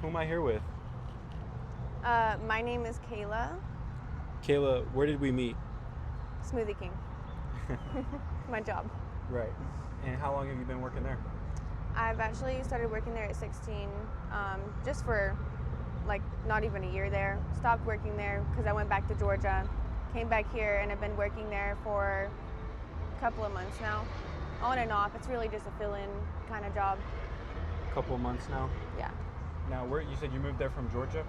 Who am I here with? My name is Kayla, Kayla, where did we meet? Smoothie King. My job. Right. And how long have you been working there? I've actually started working there at 16, just for like not even a year there. Stopped working there because I went back to Georgia, came back here, and I've been working there for a couple of months now, on and off. It's really just a fill-in kind of job. A couple of months now. Yeah. Now, where you said you moved there from Georgia?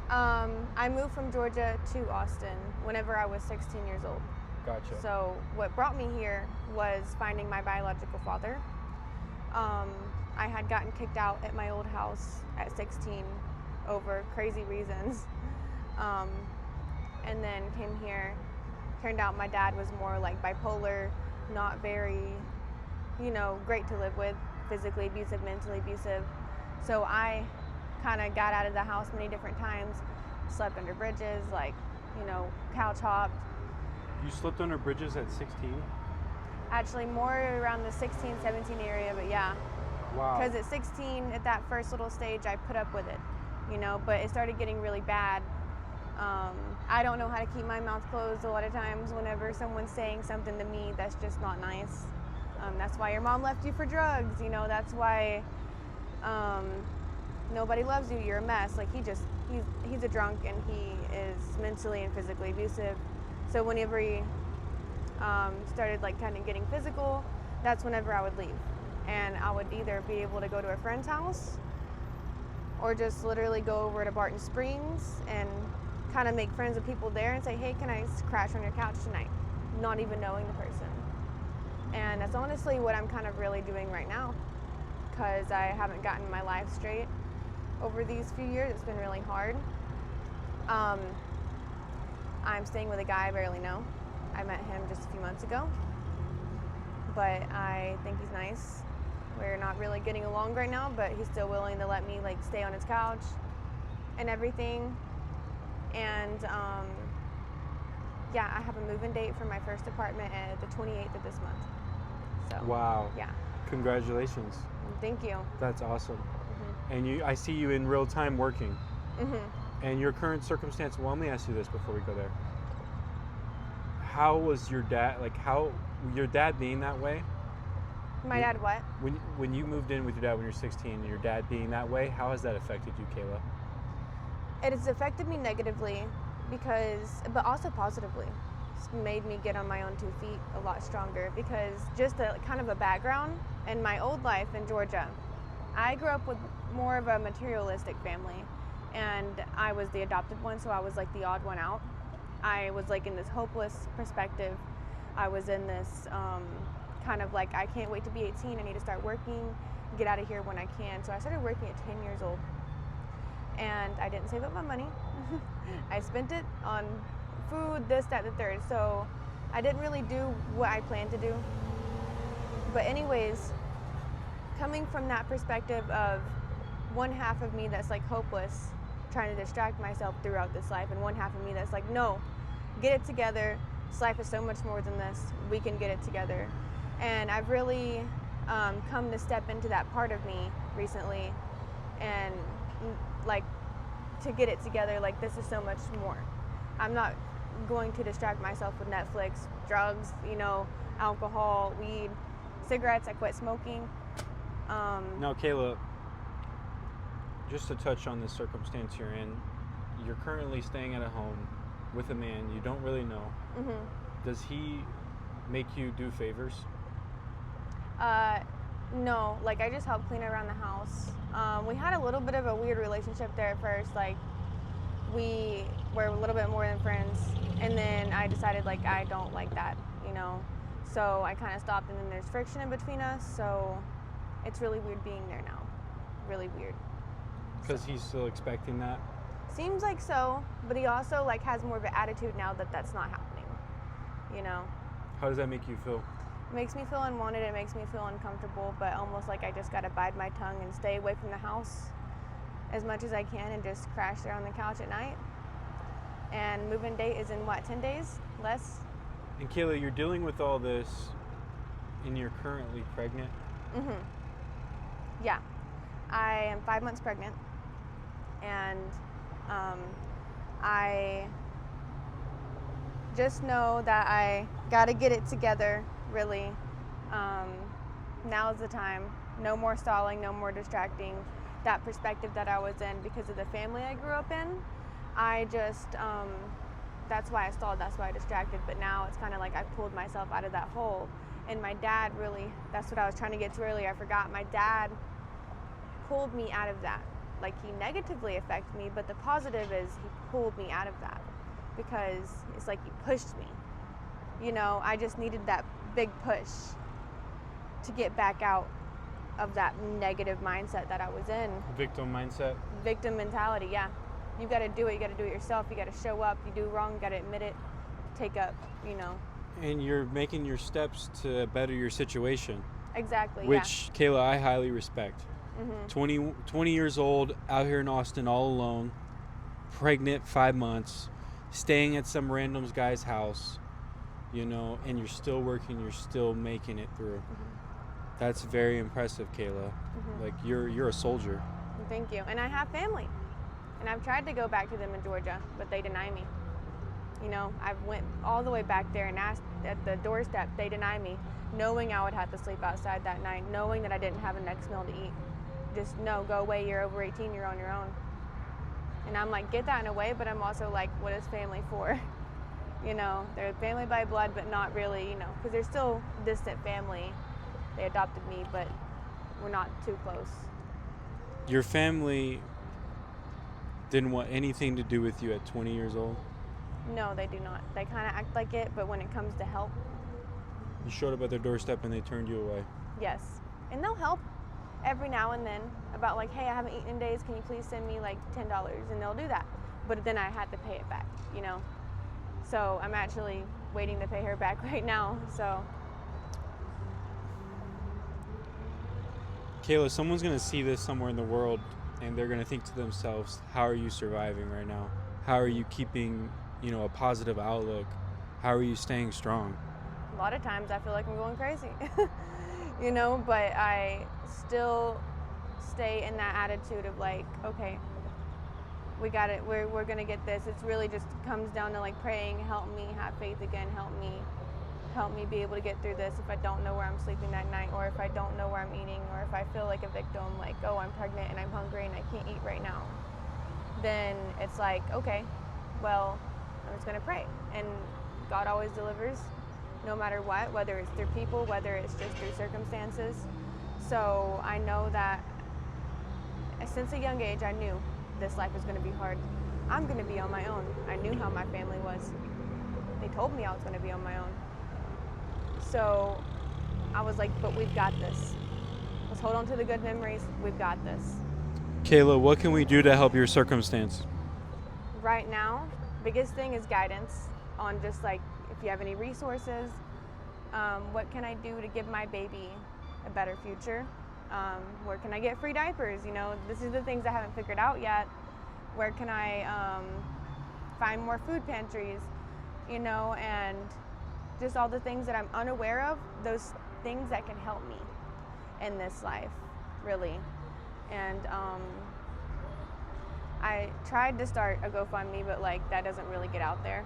I moved from Georgia to Austin whenever I was 16 years old. Gotcha. So what brought me here was finding my biological father. I had gotten kicked out at my old house at 16 over crazy reasons. And then came here. Turned out my dad was more like bipolar, not very, great to live with, physically abusive, mentally abusive. So I kind of got out of the house many different times, slept under bridges, couch hopped. You slept under bridges at 16? Actually, more around the 16, 17 area, but yeah. Wow. Because at 16, at that first little stage, I put up with it, but it started getting really bad. I don't know how to keep my mouth closed a lot of times whenever someone's saying something to me that's just not nice. That's why your mom left you for drugs, that's why nobody loves you, you're a mess. Like he's a drunk and he is mentally and physically abusive. So whenever he started kind of getting physical, that's whenever I would leave. And I would either be able to go to a friend's house or just literally go over to Barton Springs and kind of make friends with people there and say, hey, can I crash on your couch tonight? Not even knowing the person. And that's honestly what I'm kind of really doing right now, because I haven't gotten my life straight over these few years. It's been really hard. I'm staying with a guy I barely know. I met him just a few months ago, but I think he's nice. We're not really getting along right now, but he's still willing to let me stay on his couch and everything. And I have a move-in date for my first apartment at the 28th of this month. So wow. Yeah. Congratulations. Thank you. That's awesome. Mm-hmm. And I see you in real time working. Mm-hmm. And your current circumstance, well, let me ask you this before we go there. How was your dad, your dad being that way? My dad what? When you moved in with your dad when you were 16, and your dad being that way, how has that affected you, Kayla? It has affected me negatively but also positively. It's made me get on my own 2 feet a lot stronger, because just kind of a background in my old life in Georgia, I grew up with more of a materialistic family, and I was the adopted one, so I was the odd one out. I was in this hopeless perspective. I was in this kind of I can't wait to be 18, I need to start working, get out of here when I can. So I started working at 10 years old. And I didn't save up my money. I spent it on food, this, that, the third. So I didn't really do what I planned to do. But anyways, coming from that perspective of one half of me that's hopeless, trying to distract myself throughout this life, and one half of me that's no, get it together. This life is so much more than this. We can get it together. And I've really come to step into that part of me recently, and to get it together, this is so much more. I'm not going to distract myself with Netflix, drugs, alcohol, weed, cigarettes. I quit smoking. Now, Kayla, just to touch on the circumstance you're in, you're currently staying at a home with a man you don't really know. Mm-hmm. Does he make you do favors? No, I just help clean around the house. We had a little bit of a weird relationship there at first. We were a little bit more than friends, and then I decided I don't like that, So I kind of stopped, and then there's friction in between us. So it's really weird being there now. Really weird. Because he's still expecting that? Seems like so, but he also has more of an attitude now that that's not happening, How does that make you feel? It makes me feel unwanted, it makes me feel uncomfortable, but almost I just gotta bide my tongue and stay away from the house as much as I can and just crash there on the couch at night. And move-in date is in 10 days? Less? And Kayla, you're dealing with all this and you're currently pregnant? Mm-hmm. Yeah. I am 5 months pregnant. And I just know that I got to get it together, really. Now's the time. No more stalling, no more distracting. That perspective that I was in because of the family I grew up in, I just, that's why I stalled, that's why I distracted. But now it's kind of like I pulled myself out of that hole. And my dad really, that's what I was trying to get to earlier, I forgot. My dad pulled me out of that. Like, he negatively affected me, but the positive is he pulled me out of that because it's like he pushed me. You know, I just needed that big push to get back out of that negative mindset that I was in. Victim mindset? Victim mentality, yeah. You got to do it. You got to do it yourself. You got to show up. You do wrong, you got to admit it, take up, you know. And you're making your steps to better your situation. Exactly, which, yeah. Kayla, I highly respect. 20 years old, out here in Austin all alone, pregnant 5 months, staying at some random guy's house, you know, and you're still working, you're still making it through. That's very impressive, Kayla. Like, you're a soldier. Thank you. And I have family. And I've tried to go back to them in Georgia, but they deny me. You know, I went all the way back there and asked at the doorstep, they deny me, knowing I would have to sleep outside that night, knowing that I didn't have a next meal to eat. Just, no, go away, you're over 18, you're on your own. And I'm like, get that in a way, but I'm also like, what is family for? You know, they're family by blood, but not really, you know, because they're still distant family. They adopted me, but we're not too close. Your family didn't want anything to do with you at 20 years old? No, they do not. They kind of act like it, but when it comes to help. You showed up at their doorstep and they turned you away? Yes. And they'll help every now and then about like, hey, I haven't eaten in days, can you please send me like $10? And they'll do that. But then I had to pay it back, you know. So I'm actually waiting to pay her back right now, so. Kayla, someone's going to see this somewhere in the world and they're going to think to themselves, how are you surviving right now? How are you keeping, you know, a positive outlook? How are you staying strong? A lot of times I feel like I'm going crazy, you know, but I still stay in that attitude of like, okay, we got it, we're going to get this. It's really just comes down to like praying, help me have faith again, help me be able to get through this if I don't know where I'm sleeping that night, or if I don't know where I'm eating, or if I feel like a victim, like, oh, I'm pregnant and I'm hungry and I can't eat right now. Then it's like, okay, well, I'm just going to pray. And God always delivers, no matter what, whether it's through people, whether it's just through circumstances. So I know that since a young age, I knew this life was going to be hard. I'm going to be on my own. I knew how my family was. They told me I was going to be on my own. So I was like, but we've got this. Let's hold on to the good memories. We've got this. Kayla, what can we do to help your circumstance? Right now, biggest thing is guidance on just like, if you have any resources, what can I do to give my baby a better future? Where can I get free diapers? You know, this is the things I haven't figured out yet. Where can I find more food pantries? You know, and just all the things that I'm unaware of, those things that can help me in this life, really. And I tried to start a GoFundMe, but like that doesn't really get out there.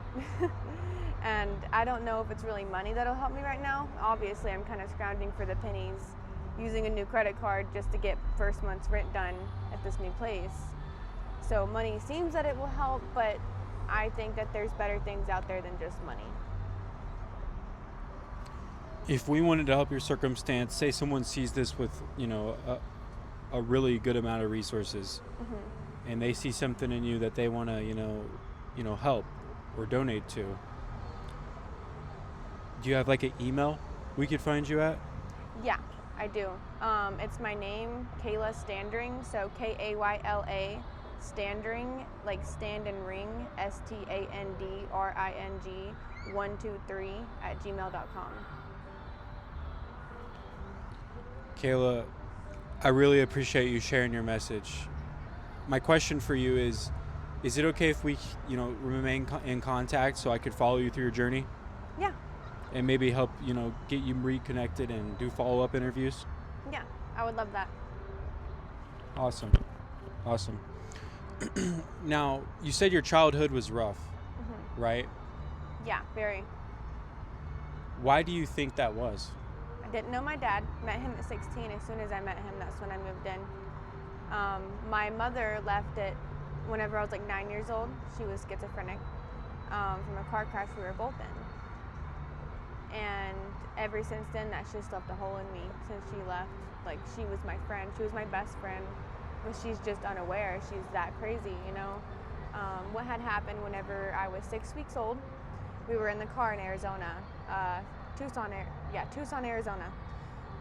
And I don't know if it's really money that'll help me right now. Obviously, I'm kind of scrounging for the pennies, using a new credit card just to get first month's rent done at this new place. So money seems that it will help, but I think that there's better things out there than just money. If we wanted to help your circumstance, say someone sees this with, you know, a really good amount of resources, and they see something in you that they want to, you know, help or donate to. Do you have like an email we could find you at? Yeah, I do. It's my name, Kayla Standring, so Kayla Standring, like stand and ring, STANDRING 123 @gmail.com. Kayla, I really appreciate you sharing your message. My question for you is it okay if we, you know, remain in contact so I could follow you through your journey? Yeah. And maybe help, you know, get you reconnected and do follow-up interviews? Yeah, I would love that. Awesome. Now, you said your childhood was rough, right? Yeah, very. Why do you think that was? I didn't know my dad. Met him at 16. As soon as I met him, that's when I moved in. My mother left it whenever I was like 9 years old. She was schizophrenic from a car crash we were both in. And ever since then, that's just left a hole in me since she left. Like, she was my friend. She was my best friend. But she's just unaware. She's that crazy, you know? What had happened whenever I was 6 weeks old, we were in the car in Arizona, Tucson, Arizona.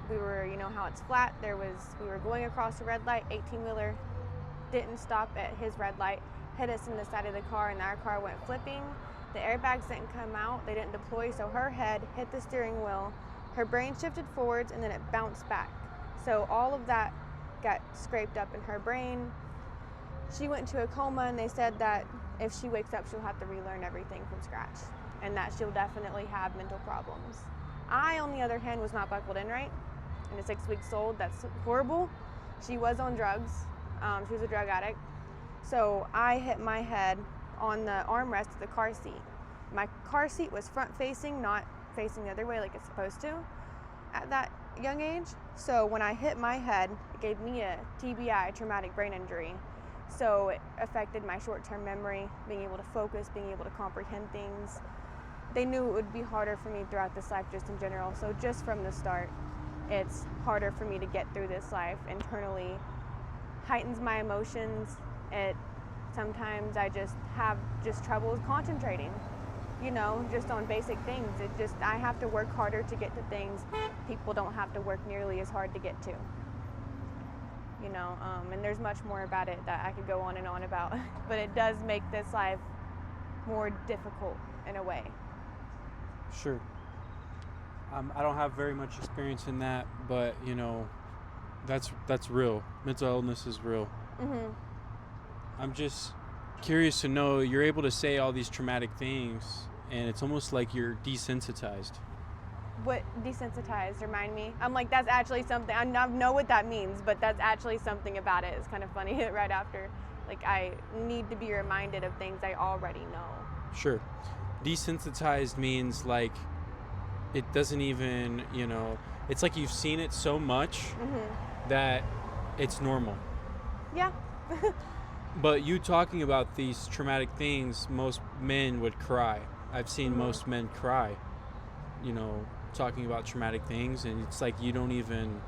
We were, you know how it's flat, we were going across a red light, 18-wheeler, didn't stop at his red light, hit us in the side of the car, and our car went flipping. The airbags didn't come out, they didn't deploy, so her head hit the steering wheel, her brain shifted forwards, and then it bounced back. So all of that got scraped up in her brain. She went into a coma, and they said that if she wakes up, she'll have to relearn everything from scratch, and that she'll definitely have mental problems. I, on the other hand, was not buckled in right. And at 6 weeks old, that's horrible. She was on drugs. She was a drug addict. So I hit my head on the armrest of the car seat. My car seat was front facing, not facing the other way like it's supposed to at that young age. So when I hit my head, it gave me a TBI, traumatic brain injury. So it affected my short-term memory, being able to focus, being able to comprehend things. They knew it would be harder for me throughout this life just in general. So just from the start, it's harder for me to get through this life internally. Heightens my emotions. Sometimes I just have trouble concentrating, you know, just on basic things. I have to work harder to get to things people don't have to work nearly as hard to get to. You know, and there's much more about it that I could go on and on about, but it does make this life more difficult in a way. Sure. I don't have very much experience in that, but, you know, that's real. Mental illness is real. Mm-hmm. I'm just curious to know, you're able to say all these traumatic things, and it's almost like you're desensitized. What desensitized? Remind me. I'm like, that's actually something. I know what that means, but that's actually something about it. It's kind of funny right after. Like, I need to be reminded of things I already know. Sure. Desensitized means like it doesn't even, you know, it's like you've seen it so much that it's normal. Yeah. But you talking about these traumatic things, most men would cry. I've seen most men cry, you know, talking about traumatic things, and it's like you don't even